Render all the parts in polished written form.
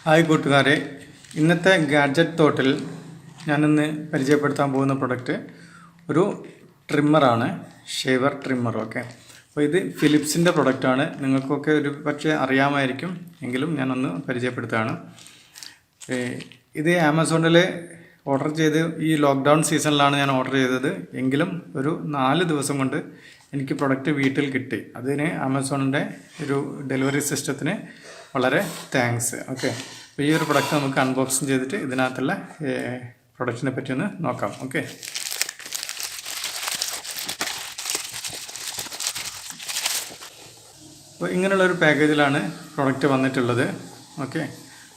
Hi കൂട്ടുകാരെ, ഇന്നത്തെ gadget തോട്ടിൽ ഞാനിന്ന് പരിചയപ്പെടുത്താൻ പോകുന്ന പ്രൊഡക്റ്റ് ഒരു ട്രിമ്മറാണ്, ഷേവർ ട്രിമ്മർ. ഓക്കെ, അപ്പോൾ ഇത് ഫിലിപ്സിൻ്റെ പ്രൊഡക്റ്റാണ്. നിങ്ങൾക്കൊക്കെ ഒരു പക്ഷേ അറിയാമായിരിക്കും, എങ്കിലും ഞാനൊന്ന് പരിചയപ്പെടുത്തുകയാണ്. ഇത് ആമസോണിൽ ഓർഡർ ചെയ്ത് ഈ ലോക്ക്ഡൗൺ സീസണിലാണ് ഞാൻ ഓർഡർ ചെയ്തത്. എങ്കിലും ഒരു 4 ദിവസം കൊണ്ട് എനിക്ക് പ്രൊഡക്റ്റ് വീട്ടിൽ കിട്ടി. അതിന് ആമസോണിൻ്റെ ഒരു ഡെലിവറി സിസ്റ്റത്തിന് വളരെ താങ്ക്സ്. ഓക്കെ, അപ്പോൾ ഈ ഒരു പ്രൊഡക്റ്റ് നമുക്ക് അൺബോക്സിങ് ചെയ്തിട്ട് ഇതിനകത്തുള്ള പ്രൊഡക്റ്റിനെ പറ്റി ഒന്ന് നോക്കാം. ഓക്കെ, അപ്പോൾ ഇങ്ങനെയുള്ളൊരു പാക്കേജിലാണ് പ്രൊഡക്റ്റ് വന്നിട്ടുള്ളത്. ഓക്കെ,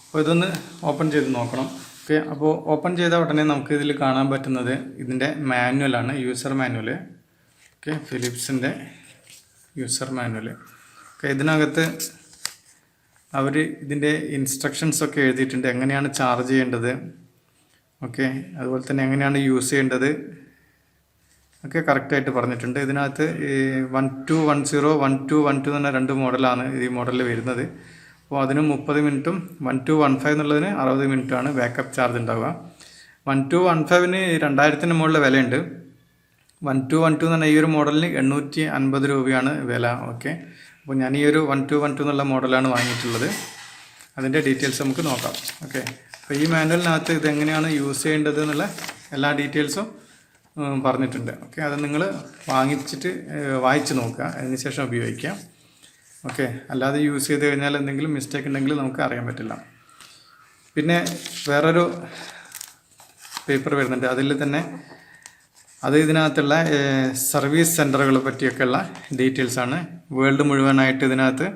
അപ്പോൾ ഇതൊന്ന് ഓപ്പൺ ചെയ്ത് നോക്കണം. ഓക്കെ, അപ്പോൾ ഓപ്പൺ ചെയ്ത ഉടനെ നമുക്ക് ഇതിൽ കാണാൻ പറ്റുന്നത് ഇതിൻ്റെ മാനുവലാണ്, യൂസർ മാനുവൽ. ഓക്കെ, ഫിലിപ്സിൻ്റെ യൂസർ മാനുവൽ. ഓക്കെ, ഇതിനകത്ത് അവർ ഇതിൻ്റെ ഇൻസ്ട്രക്ഷൻസൊക്കെ എഴുതിയിട്ടുണ്ട്, എങ്ങനെയാണ് ചാർജ് ചെയ്യേണ്ടത്. ഓക്കെ, അതുപോലെ തന്നെ എങ്ങനെയാണ് യൂസ് ചെയ്യേണ്ടത് ഒക്കെ കറക്റ്റായിട്ട് പറഞ്ഞിട്ടുണ്ട്. ഇതിനകത്ത് 1210, 1212 എന്ന 2 മോഡലാണ് ഈ മോഡലിൽ വരുന്നത്. അപ്പോൾ അതിന് 30 മിനിറ്റും 1215 എന്നുള്ളതിന് 60 മിനിറ്റാണ് ബാക്കപ്പ് ചാർജ് ഉണ്ടാവുക. 1215ന് 2000-ന് മുകളിൽ വിലയുണ്ട്. 1212 എന്ന് പറഞ്ഞാൽ ഈ ഒരു മോഡലിന് 850 രൂപയാണ് വില. ഓക്കെ, അപ്പോൾ ഞാൻ ഈ ഒരു 1212 എന്നുള്ള മോഡലാണ് വാങ്ങിയിട്ടുള്ളത്. അതിൻ്റെ ഡീറ്റെയിൽസ് നമുക്ക് നോക്കാം. ഓക്കെ, അപ്പോൾ ഈ മാനുവലിനകത്ത് ഇതെങ്ങനെയാണ് യൂസ് ചെയ്യേണ്ടത് എന്നുള്ള എല്ലാ ഡീറ്റെയിൽസും പറഞ്ഞിട്ടുണ്ട്. ഓക്കെ, അത് നിങ്ങൾ വായിച്ച് നോക്കുക, അതിന് ശേഷം ഉപയോഗിക്കാം. ഓക്കെ, അല്ലാതെ യൂസ് ചെയ്ത് കഴിഞ്ഞാൽ എന്തെങ്കിലും മിസ്റ്റേക്ക് ഉണ്ടെങ്കിൽ നമുക്ക് അറിയാൻ പറ്റില്ല. പിന്നെ വേറൊരു പേപ്പർ വരുന്നുണ്ട്, അതിൽ തന്നെ അത് ഇതിനകത്തുള്ള സർവീസ് സെൻറ്ററുകളെ പറ്റിയൊക്കെയുള്ള ഡീറ്റെയിൽസാണ്. വേൾഡ് മുഴുവനായിട്ട് ഇതിനകത്ത്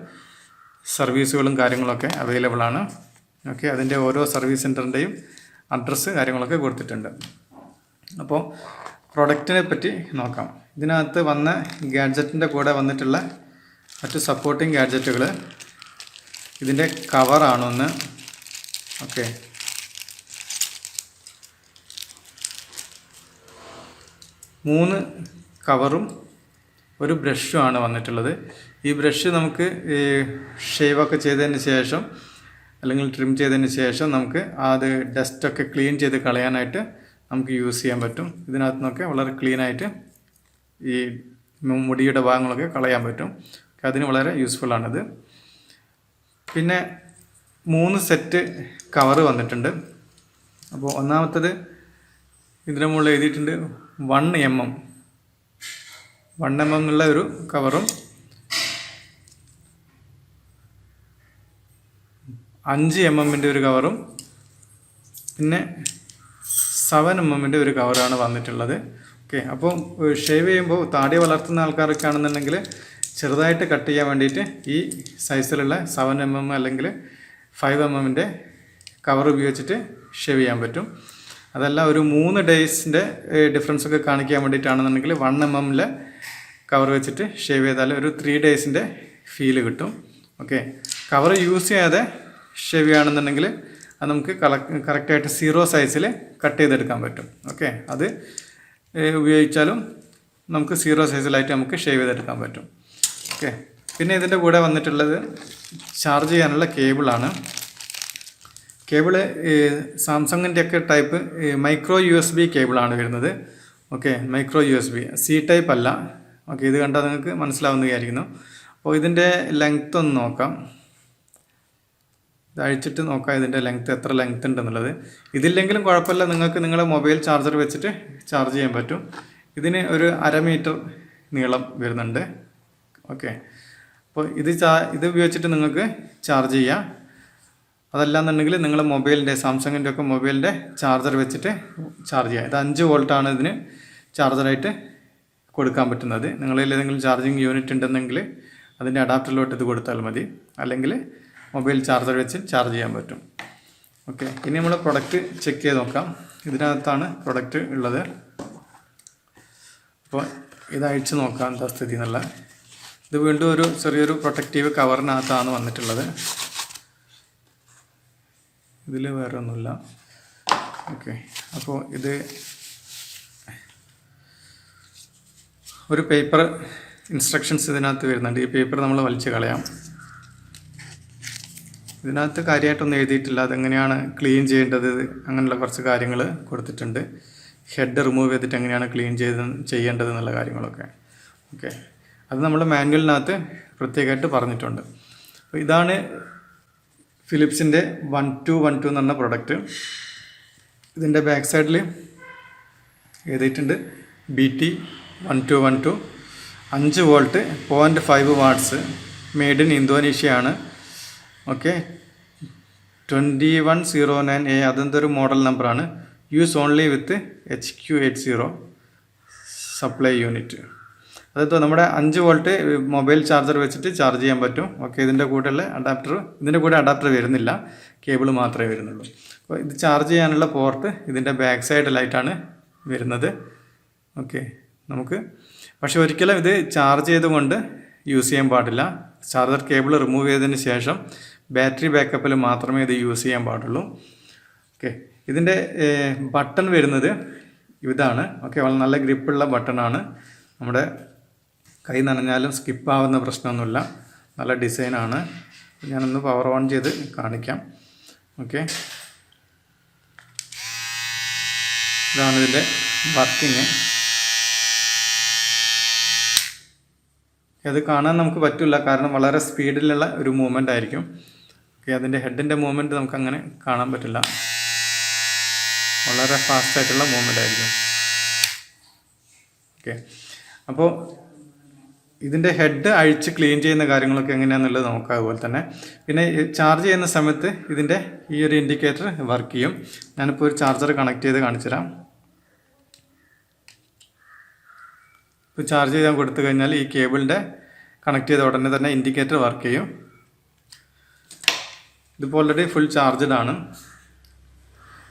സർവീസുകളും കാര്യങ്ങളൊക്കെ അവൈലബിൾ ആണ്. ഓക്കെ, അതിൻ്റെ ഓരോ സർവീസ് സെൻറ്ററിൻ്റെയും അഡ്രസ്സ് കാര്യങ്ങളൊക്കെ കൊടുത്തിട്ടുണ്ട്. അപ്പോൾ പ്രൊഡക്റ്റിനെ പറ്റി നോക്കാം. ഇതിനകത്ത് വന്ന ഗാഡ്ജറ്റിൻ്റെ കൂടെ വന്നിട്ടുള്ള മറ്റ് സപ്പോർട്ടിങ് ഗാഡ്ജറ്റുകൾ, ഇതിൻ്റെ കവറാണൊന്ന്. ഓക്കെ, 3 കവറും ഒരു ബ്രഷുമാണ് വന്നിട്ടുള്ളത്. ഈ ബ്രഷ് നമുക്ക് ഷേവൊക്കെ ചെയ്തതിന് ശേഷം അല്ലെങ്കിൽ ട്രിം ചെയ്തതിന് ശേഷം നമുക്ക് അത് ഡസ്റ്റൊക്കെ ക്ലീൻ ചെയ്ത് കളയാനായിട്ട് നമുക്ക് യൂസ് ചെയ്യാൻ പറ്റും. ഇതിനകത്ത് നിന്നൊക്കെ വളരെ ക്ലീനായിട്ട് ഈ മുടിയുടെ ഭാഗങ്ങളൊക്കെ കളയാൻ പറ്റും. അതിന് വളരെ യൂസ്ഫുള്ളാണിത്. പിന്നെ 3 സെറ്റ് കവറ് വന്നിട്ടുണ്ട്. അപ്പോൾ ഒന്നാമത്തത് ഇതിൻ്റെ മുകളിൽ എഴുതിയിട്ടുണ്ട് 1 mm എന്നുള്ള ഒരു കവറും 5 mm ഒരു കവറും പിന്നെ 7 mm ഒരു കവറാണ് വന്നിട്ടുള്ളത്. ഓക്കെ, അപ്പോൾ ഷേവ് ചെയ്യുമ്പോൾ താടി വളർത്തുന്ന ആൾക്കാരൊക്കെ ആണെന്നുണ്ടെങ്കിൽ ചെറുതായിട്ട് കട്ട് ചെയ്യാൻ വേണ്ടിയിട്ട് ഈ സൈസിലുള്ള 7 mm അല്ലെങ്കിൽ 5 mm കവർ ഉപയോഗിച്ചിട്ട് ഷേവ് ചെയ്യാൻ പറ്റും. അതല്ല ഒരു 3 ഡേയ്സിൻ്റെ ഡിഫറൻസൊക്കെ കാണിക്കാൻ വേണ്ടിയിട്ടാണെന്നുണ്ടെങ്കിൽ 1 mm കവർ വെച്ചിട്ട് ഷേവ് ചെയ്താൽ ഒരു 3 ഡേയ്സിൻ്റെ ഫീല് കിട്ടും. ഓക്കെ, കവർ യൂസ് ചെയ്യാതെ ഷേവ് ചെയ്യുകയാണെന്നുണ്ടെങ്കിൽ അത് നമുക്ക് കറക്റ്റായിട്ട് 0 സൈസിൽ കട്ട് ചെയ്തെടുക്കാൻ പറ്റും. ഓക്കെ, അത് ഉപയോഗിച്ചാലും നമുക്ക് 0 സൈസിലായിട്ട് നമുക്ക് ഷേവ് ചെയ്തെടുക്കാൻ പറ്റും. ഓക്കെ, പിന്നെ ഇതിൻ്റെ കൂടെ വന്നിട്ടുള്ളത് ചാർജ് ചെയ്യാനുള്ള കേബിളാണ്. കേബിള് സാംസങ്ങിൻ്റെ ഒക്കെ ടൈപ്പ് മൈക്രോ USB കേബിളാണ് വരുന്നത്. Okay, micro USB, C type അല്ല. ഓക്കെ, ഇത് കണ്ടാൽ നിങ്ങൾക്ക് മനസ്സിലാവുന്ന വിചാരിക്കുന്നു. അപ്പോൾ ഇതിൻ്റെ ലെങ്ത്ത് ഒന്ന് നോക്കാം, ഇത് അഴിച്ചിട്ട് നോക്കാം ഇതിൻ്റെ ലെങ്ത്ത് എത്ര ലെങ്ത്ത് ഉണ്ടെന്നുള്ളത്. ഇതില്ലെങ്കിലും കുഴപ്പമില്ല, നിങ്ങൾക്ക് നിങ്ങളുടെ മൊബൈൽ ചാർജർ വെച്ചിട്ട് ചാർജ് ചെയ്യാൻ പറ്റും. ഇതിന് ഒരു 1/2 മീറ്റർ നീളം വരുന്നുണ്ട്. ഓക്കെ, അപ്പോൾ ഇത് ഉപയോഗിച്ചിട്ട് നിങ്ങൾക്ക് ചാർജ് ചെയ്യാം. അതല്ലാന്നുണ്ടെങ്കിൽ നിങ്ങൾ മൊബൈലിൻ്റെ സാംസങ്ങിൻ്റെ ഒക്കെ മൊബൈലിൻ്റെ ചാർജർ വെച്ചിട്ട് ചാർജ് ചെയ്യാം. ഇത് 5 വോൾട്ടാണ് ഇതിന് ചാർജറായിട്ട് കൊടുക്കാൻ പറ്റുന്നത്. നിങ്ങളിൽ ഏതെങ്കിലും ചാർജിങ് യൂണിറ്റ് ഉണ്ടെന്നെങ്കിൽ അതിൻ്റെ അഡാപ്റ്ററിലോട്ട് ഇത് കൊടുത്താൽ മതി, അല്ലെങ്കിൽ മൊബൈൽ ചാർജർ വെച്ച് ചാർജ് ചെയ്യാൻ പറ്റും. ഓക്കെ, ഇനി നമ്മൾ പ്രൊഡക്റ്റ് ചെക്ക് ചെയ്ത് നോക്കാം. ഇതിനകത്താണ് പ്രൊഡക്റ്റ് ഉള്ളത്. അപ്പോൾ ഇത് അഴിച്ച് നോക്കാം എന്താ സ്ഥിതി എന്നുള്ള. ഇത് വീണ്ടും ഒരു ചെറിയൊരു പ്രൊട്ടക്റ്റീവ് കവറിനകത്താണ് വന്നിട്ടുള്ളത്. ഇതിൽ വേറെ ഒന്നുമില്ല. ഓക്കെ, അപ്പോൾ ഇത് ഒരു പേപ്പർ ഇൻസ്ട്രക്ഷൻസ് ഇതിനകത്ത് വരുന്നുണ്ട്. ഈ പേപ്പർ നമ്മൾ വലിച്ചു കളയാം. ഇതിനകത്ത് കാര്യമായിട്ടൊന്നും എഴുതിയിട്ടില്ല, അതെങ്ങനെയാണ് ക്ലീൻ ചെയ്യേണ്ടത് അങ്ങനെയുള്ള കുറച്ച് കാര്യങ്ങൾ കൊടുത്തിട്ടുണ്ട്. ഹെഡ് റിമൂവ് ചെയ്തിട്ട് എങ്ങനെയാണ് ക്ലീൻ ചെയ്യേണ്ടത് എന്നുള്ള കാര്യങ്ങളൊക്കെ. ഓക്കെ, അത് നമ്മൾ മാനുവലിനകത്ത് പ്രത്യേകമായിട്ട് പറഞ്ഞിട്ടുണ്ട്. അപ്പോൾ ഇതാണ് ഫിലിപ്സിൻ്റെ 1212 എന്ന് പറഞ്ഞ പ്രൊഡക്റ്റ്. ഇതിൻ്റെ ബാക്ക് സൈഡിൽ എഴുതിയിട്ടുണ്ട് Bt1210 5 volt 0.5 watts, made in Indonesia ആണ്. ഓക്കെ, 2109A അതെന്തൊരു മോഡൽ നമ്പറാണ്. Use only with HQ80 supply unit. അതായത് നമ്മുടെ 5 വോൾട്ട് മൊബൈൽ ചാർജർ വെച്ചിട്ട് ചാർജ് ചെയ്യാൻ പറ്റും. ഓക്കെ, ഇതിൻ്റെ കൂടെ അഡാപ്റ്റർ വരുന്നില്ല, കേബിൾ മാത്രമേ വരുന്നുള്ളൂ. അപ്പോൾ ഇത് ചാർജ് ചെയ്യാനുള്ള പോർട്ട് ഇതിൻ്റെ ബാക്ക് സൈഡിലായിട്ടാണ് വരുന്നത്. ഓക്കെ, നമുക്ക് പക്ഷേ ഒരിക്കലും ഇത് ചാർജ് ചെയ്തുകൊണ്ട് യൂസ് ചെയ്യാൻ പാടില്ല. ചാർജർ കേബിൾ റിമൂവ് ചെയ്തതിന് ശേഷം ബാറ്ററി ബാക്കപ്പിൽ മാത്രമേ ഇത് യൂസ് ചെയ്യാൻ പാടുള്ളൂ. ഓക്കെ, ഇതിൻ്റെ ബട്ടൺ വരുന്നത് ഇതാണ്. ഓക്കെ, വളരെ നല്ല ഗ്രിപ്പുള്ള ബട്ടണാണ്. നമ്മുടെ കൈ നനഞ്ഞാലും സ്കിപ്പാവുന്ന പ്രശ്നമൊന്നുമില്ല, നല്ല ഡിസൈനാണ്. ഞാനൊന്ന് പവർ ഓൺ ചെയ്ത് കാണിക്കാം. ഓക്കെ, ഇതാണ് ഇതിൻ്റെ വർക്കിങ്. അത് കാണാൻ നമുക്ക് പറ്റില്ല, കാരണം വളരെ സ്പീഡിലുള്ള ഒരു മൂവ്മെൻ്റ് ആയിരിക്കും. ഓക്കെ, അതിൻ്റെ ഹെഡിൻ്റെ മൂവ്മെൻറ്റ് നമുക്കങ്ങനെ കാണാൻ പറ്റില്ല, വളരെ ഫാസ്റ്റായിട്ടുള്ള മൂവ്മെൻ്റ് ആയിരിക്കും. ഓക്കെ, അപ്പോൾ ഇതിൻ്റെ ഹെഡ് അഴിച്ച് ക്ലീൻ ചെയ്യുന്ന കാര്യങ്ങളൊക്കെ എങ്ങനെയാണെന്നുള്ളത് നോക്കാം. അതുപോലെ തന്നെ പിന്നെ ചാർജ് ചെയ്യുന്ന സമയത്ത് ഇതിൻ്റെ ഈ ഒരു ഇൻഡിക്കേറ്റർ വർക്ക് ചെയ്യും. ഞാനിപ്പോൾ ഒരു ചാർജർ കണക്ട് ചെയ്ത് കാണിച്ചു തരാം. ഇപ്പോൾ ചാർജ് ചെയ്യാൻ കൊടുത്തു കഴിഞ്ഞാൽ ഈ കേബിളിൻ്റെ കണക്ട് ചെയ്ത ഉടനെ തന്നെ ഇൻഡിക്കേറ്റർ വർക്ക് ചെയ്യും. ഇതിപ്പോൾ ഓൾറെഡി ഫുൾ ചാർജഡ് ആണ്.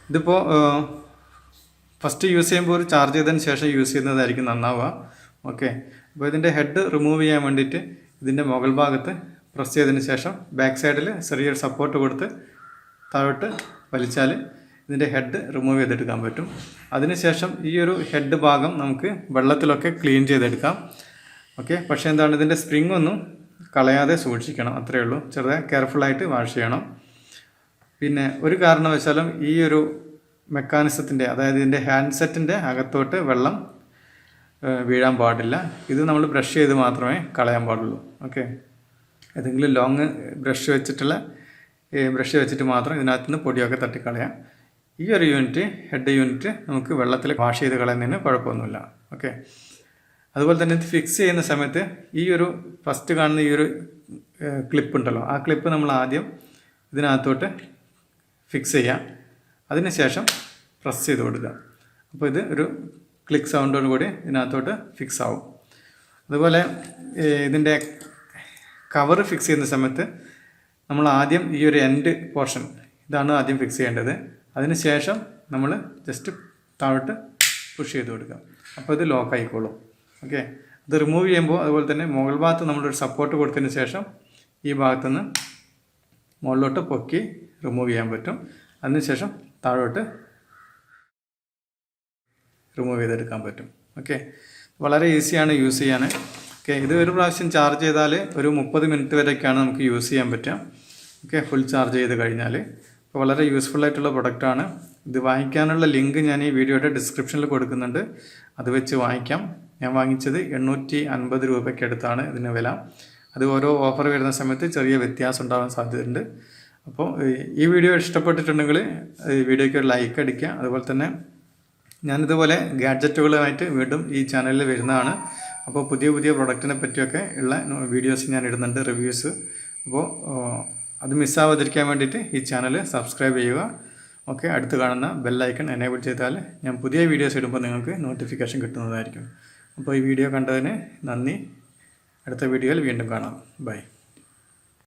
ഇതിപ്പോൾ ഫസ്റ്റ് യൂസ് ചെയ്യുമ്പോൾ ഒരു ചാർജ് ചെയ്തതിന് ശേഷം യൂസ് ചെയ്യുന്നതായിരിക്കും നന്നാവുക. ഓക്കെ, അപ്പോൾ ഇതിൻ്റെ ഹെഡ് റിമൂവ് ചെയ്യാൻ വേണ്ടിയിട്ട് ഇതിൻ്റെ മുകൾ ഭാഗത്ത് പ്രസ് ചെയ്തതിന് ശേഷം ബാക്ക് സൈഡിൽ ചെറിയൊരു സപ്പോർട്ട് കൊടുത്ത് താഴോട്ട് വലിച്ചാൽ ഇതിൻ്റെ ഹെഡ് റിമൂവ് ചെയ്തെടുക്കാൻ പറ്റും. അതിനുശേഷം ഈ ഒരു ഹെഡ് ഭാഗം നമുക്ക് വെള്ളത്തിലൊക്കെ ക്ലീൻ ചെയ്തെടുക്കാം. ഓക്കെ, പക്ഷേ എന്താണ്, ഇതിൻ്റെ സ്പ്രിങ് ഒന്നും കളയാതെ സൂക്ഷിക്കണം, അത്രയേ ഉള്ളൂ. ചെറുതായി കെയർഫുള്ളായിട്ട് വാഷ് ചെയ്യണം. പിന്നെ ഒരു കാരണവശാലും ഈ ഒരു മെക്കാനിസത്തിൻ്റെ, അതായത് ഇതിൻ്റെ ഹാൻഡ്സെറ്റിൻ്റെ അകത്തോട്ട് വെള്ളം വീഴാൻ പാടില്ല. ഇത് നമ്മൾ ബ്രഷ് ചെയ്ത് മാത്രമേ കളയാൻ പാടുള്ളൂ. ഓക്കെ, ഏതെങ്കിലും ലോങ് ബ്രഷ് വെച്ചിട്ട് മാത്രം ഇതിനകത്ത് നിന്ന് പൊടിയൊക്കെ തട്ടിക്കളയാം. ഈ ഒരു യൂണിറ്റ്, ഹെഡ് യൂണിറ്റ്, നമുക്ക് വെള്ളത്തിൽ വാഷ് ചെയ്ത് കളയുന്നതിന് കുഴപ്പമൊന്നുമില്ല. ഓക്കെ, അതുപോലെ തന്നെ ഇത് ഫിക്സ് ചെയ്യുന്ന സമയത്ത് ഈ ഒരു ഫസ്റ്റ് കാണുന്ന ഈ ഒരു ക്ലിപ്പ് ഉണ്ടല്ലോ, ആ ക്ലിപ്പ് നമ്മൾ ആദ്യം ഇതിനകത്തോട്ട് ഫിക്സ് ചെയ്യാം. അതിനുശേഷം പ്രസ് ചെയ്ത് കൊടുക്കുക. അപ്പോൾ ഇത് ഒരു ക്ലിക്ക് സൗണ്ടോട് കൂടി ഇതിനകത്തോട്ട് ഫിക്സ് ആവും. അതുപോലെ ഇതിൻ്റെ കവർ ഫിക്സ് ചെയ്യുന്ന സമയത്ത് നമ്മൾ ആദ്യം ഈ ഒരു എൻഡ് പോർഷൻ ഇതാണ് ആദ്യം ഫിക്സ് ചെയ്യേണ്ടത്. അതിനുശേഷം നമ്മൾ ജസ്റ്റ് താഴോട്ട് പുഷ് ചെയ്ത് കൊടുക്കുക. അപ്പോൾ ഇത് ലോക്ക് ആയിക്കോളും. ഓക്കെ, ഇത് റിമൂവ് ചെയ്യുമ്പോൾ അതുപോലെ തന്നെ മുകൾ ഭാഗത്ത് നമ്മളൊരു സപ്പോർട്ട് കൊടുത്തതിന് ശേഷം ഈ ഭാഗത്തുനിന്ന് മുകളിലോട്ട് പൊക്കി റിമൂവ് ചെയ്യാൻ പറ്റും. അതിനുശേഷം താഴോട്ട് റിമൂവ് ചെയ്തെടുക്കാൻ പറ്റും. ഓക്കെ, വളരെ ഈസിയാണ് യൂസ് ചെയ്യാൻ. ഓക്കെ, ഇത് ഒരു പ്രാവശ്യം ചാർജ് ചെയ്താൽ ഒരു 30 മിനിറ്റ് വരെയൊക്കെയാണ് നമുക്ക് യൂസ് ചെയ്യാൻ പറ്റുക. ഓക്കെ, ഫുൾ ചാർജ് ചെയ്ത് കഴിഞ്ഞാൽ. അപ്പോൾ വളരെ യൂസ്ഫുള്ളായിട്ടുള്ള പ്രൊഡക്റ്റാണ്. ഇത് വാങ്ങിക്കാനുള്ള ലിങ്ക് ഞാൻ ഈ വീഡിയോയുടെ ഡിസ്ക്രിപ്ഷനിൽ കൊടുക്കുന്നുണ്ട്, അത് വെച്ച് വാങ്ങിക്കാം. ഞാൻ വാങ്ങിച്ചത് 850 രൂപയ്ക്ക് അടുത്താണ് ഇതിന് വില. അത് ഓരോ ഓഫർ വരുന്ന സമയത്ത് ചെറിയ വ്യത്യാസം ഉണ്ടാകാൻ സാധ്യതയുണ്ട്. അപ്പോൾ ഈ വീഡിയോ ഇഷ്ടപ്പെട്ടിട്ടുണ്ടെങ്കിൽ ഈ വീഡിയോയ്ക്ക് ഒരു ലൈക്ക് അടിക്കുക. അതുപോലെ തന്നെ ഞാനിതുപോലെ ഗാഡ്ജറ്റുകളുമായിട്ട് വീണ്ടും ഈ ചാനലിൽ വരുന്നതാണ്. അപ്പോൾ പുതിയ പുതിയ പ്രൊഡക്റ്റിനെ പറ്റിയൊക്കെ ഉള്ള വീഡിയോസ് ഞാൻ ഇടുന്നുണ്ട്, റിവ്യൂസ്. അപ്പോൾ അത് മിസ്സാവാതിരിക്കാൻ വേണ്ടിയിട്ട് ഈ ചാനൽ സബ്സ്ക്രൈബ് ചെയ്യുക. ഓക്കെ, അടുത്ത് കാണുന്ന ബെല്ലൈക്കൺ എനേബിൾ ചെയ്താൽ ഞാൻ പുതിയ വീഡിയോസ് ഇടുമ്പോൾ നിങ്ങൾക്ക് നോട്ടിഫിക്കേഷൻ കിട്ടുന്നതായിരിക്കും. അപ്പോൾ ഈ വീഡിയോ കണ്ടതിന് നന്ദി. അടുത്ത വീഡിയോയിൽ വീണ്ടും കാണാം. ബൈ.